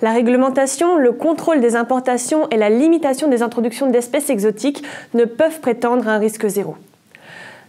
La réglementation, le contrôle des importations et la limitation des introductions d'espèces exotiques ne peuvent prétendre à un risque zéro.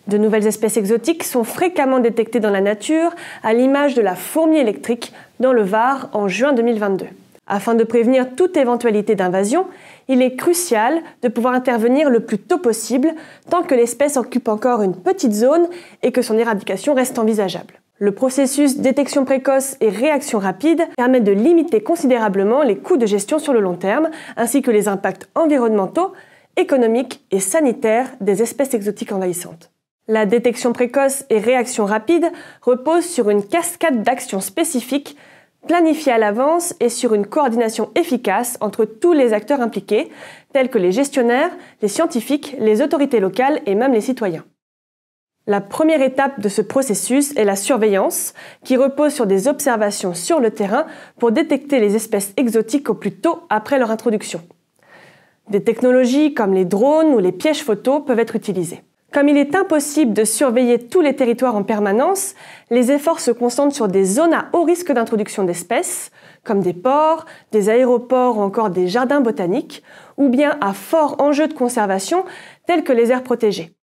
De nouvelles espèces exotiques sont fréquemment détectées dans la nature, à l'image de la fourmi électrique dans le Var en juin 2022. Afin de prévenir toute éventualité d'invasion, il est crucial de pouvoir intervenir le plus tôt possible, tant que l'espèce occupe encore une petite zone et que son éradication reste envisageable. Le processus détection précoce et réaction rapide permet de limiter considérablement les coûts de gestion sur le long terme, ainsi que les impacts environnementaux, économiques et sanitaires des espèces exotiques envahissantes. La détection précoce et réaction rapide repose sur une cascade d'actions spécifiques planifiées à l'avance et sur une coordination efficace entre tous les acteurs impliqués, tels que les gestionnaires, les scientifiques, les autorités locales et même les citoyens. La première étape de ce processus est la surveillance, qui repose sur des observations sur le terrain pour détecter les espèces exotiques au plus tôt après leur introduction. Des technologies comme les drones ou les pièges photos peuvent être utilisées. Comme il est impossible de surveiller tous les territoires en permanence, les efforts se concentrent sur des zones à haut risque d'introduction d'espèces, comme des ports, des aéroports ou encore des jardins botaniques, ou bien à fort enjeu de conservation, tels que les aires protégées.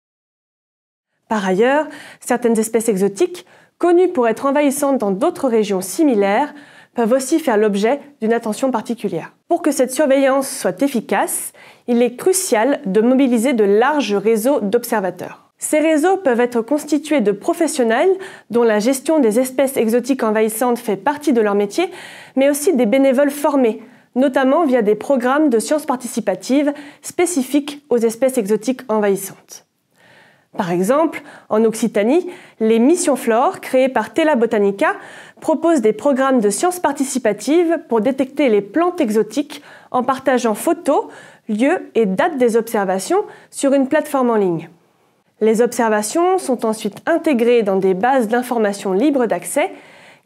Par ailleurs, certaines espèces exotiques, connues pour être envahissantes dans d'autres régions similaires, peuvent aussi faire l'objet d'une attention particulière. Pour que cette surveillance soit efficace, il est crucial de mobiliser de larges réseaux d'observateurs. Ces réseaux peuvent être constitués de professionnels dont la gestion des espèces exotiques envahissantes fait partie de leur métier, mais aussi des bénévoles formés, notamment via des programmes de sciences participatives spécifiques aux espèces exotiques envahissantes. Par exemple, en Occitanie, les missions Flore, créées par Tela Botanica, proposent des programmes de sciences participatives pour détecter les plantes exotiques en partageant photos, lieux et dates des observations sur une plateforme en ligne. Les observations sont ensuite intégrées dans des bases d'informations libres d'accès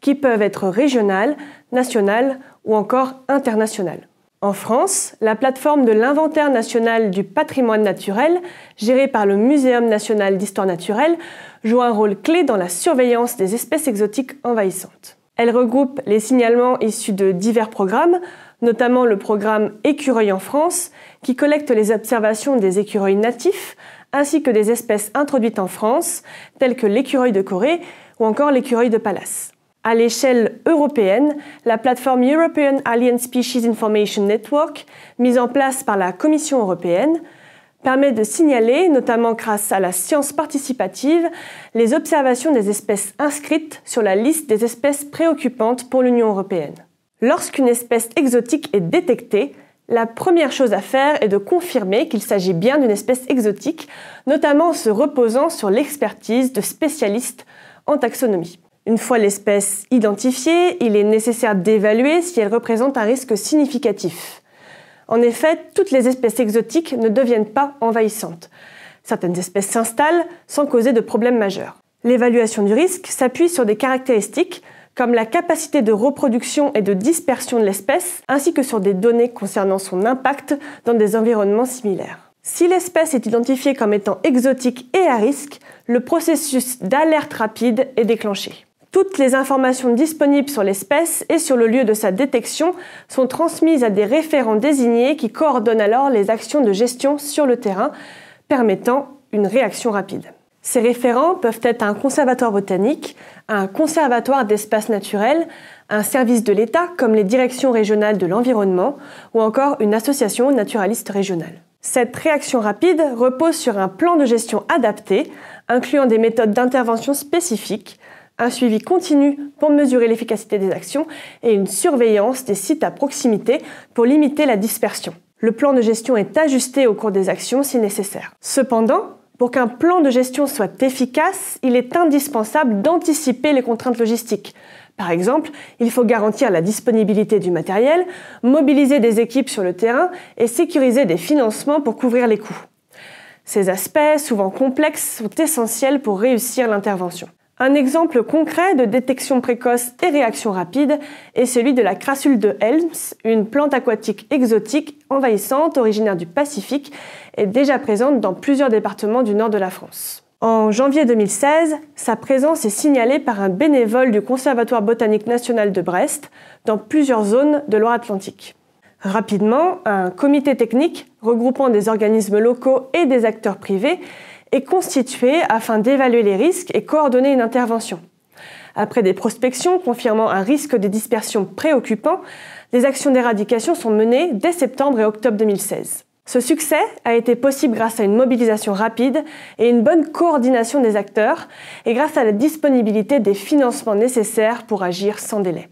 qui peuvent être régionales, nationales ou encore internationales. En France, la plateforme de l'Inventaire national du patrimoine naturel, gérée par le Muséum national d'histoire naturelle, joue un rôle clé dans la surveillance des espèces exotiques envahissantes. Elle regroupe les signalements issus de divers programmes, notamment le programme Écureuils en France, qui collecte les observations des écureuils natifs, ainsi que des espèces introduites en France, telles que l'écureuil de Corée ou encore l'écureuil de Pallas. À l'échelle européenne, la plateforme European Alien Species Information Network, mise en place par la Commission européenne, permet de signaler, notamment grâce à la science participative, les observations des espèces inscrites sur la liste des espèces préoccupantes pour l'Union européenne. Lorsqu'une espèce exotique est détectée, la première chose à faire est de confirmer qu'il s'agit bien d'une espèce exotique, notamment en se reposant sur l'expertise de spécialistes en taxonomie. Une fois l'espèce identifiée, il est nécessaire d'évaluer si elle représente un risque significatif. En effet, toutes les espèces exotiques ne deviennent pas envahissantes. Certaines espèces s'installent sans causer de problèmes majeurs. L'évaluation du risque s'appuie sur des caractéristiques comme la capacité de reproduction et de dispersion de l'espèce, ainsi que sur des données concernant son impact dans des environnements similaires. Si l'espèce est identifiée comme étant exotique et à risque, le processus d'alerte rapide est déclenché. Toutes les informations disponibles sur l'espèce et sur le lieu de sa détection sont transmises à des référents désignés qui coordonnent alors les actions de gestion sur le terrain, permettant une réaction rapide. Ces référents peuvent être un conservatoire botanique, un conservatoire d'espaces naturels, un service de l'État comme les directions régionales de l'environnement ou encore une association naturaliste régionale. Cette réaction rapide repose sur un plan de gestion adapté, incluant des méthodes d'intervention spécifiques, un suivi continu pour mesurer l'efficacité des actions et une surveillance des sites à proximité pour limiter la dispersion. Le plan de gestion est ajusté au cours des actions si nécessaire. Cependant, pour qu'un plan de gestion soit efficace, il est indispensable d'anticiper les contraintes logistiques. Par exemple, il faut garantir la disponibilité du matériel, mobiliser des équipes sur le terrain et sécuriser des financements pour couvrir les coûts. Ces aspects, souvent complexes, sont essentiels pour réussir l'intervention. Un exemple concret de détection précoce et réaction rapide est celui de la crassule de Helms, une plante aquatique exotique envahissante originaire du Pacifique et déjà présente dans plusieurs départements du nord de la France. En janvier 2016, sa présence est signalée par un bénévole du Conservatoire botanique national de Brest dans plusieurs zones de Loire-Atlantique. Rapidement, un comité technique regroupant des organismes locaux et des acteurs privés est constitué afin d'évaluer les risques et coordonner une intervention. Après des prospections confirmant un risque de dispersion préoccupant, des actions d'éradication sont menées dès septembre et octobre 2016. Ce succès a été possible grâce à une mobilisation rapide et une bonne coordination des acteurs et grâce à la disponibilité des financements nécessaires pour agir sans délai.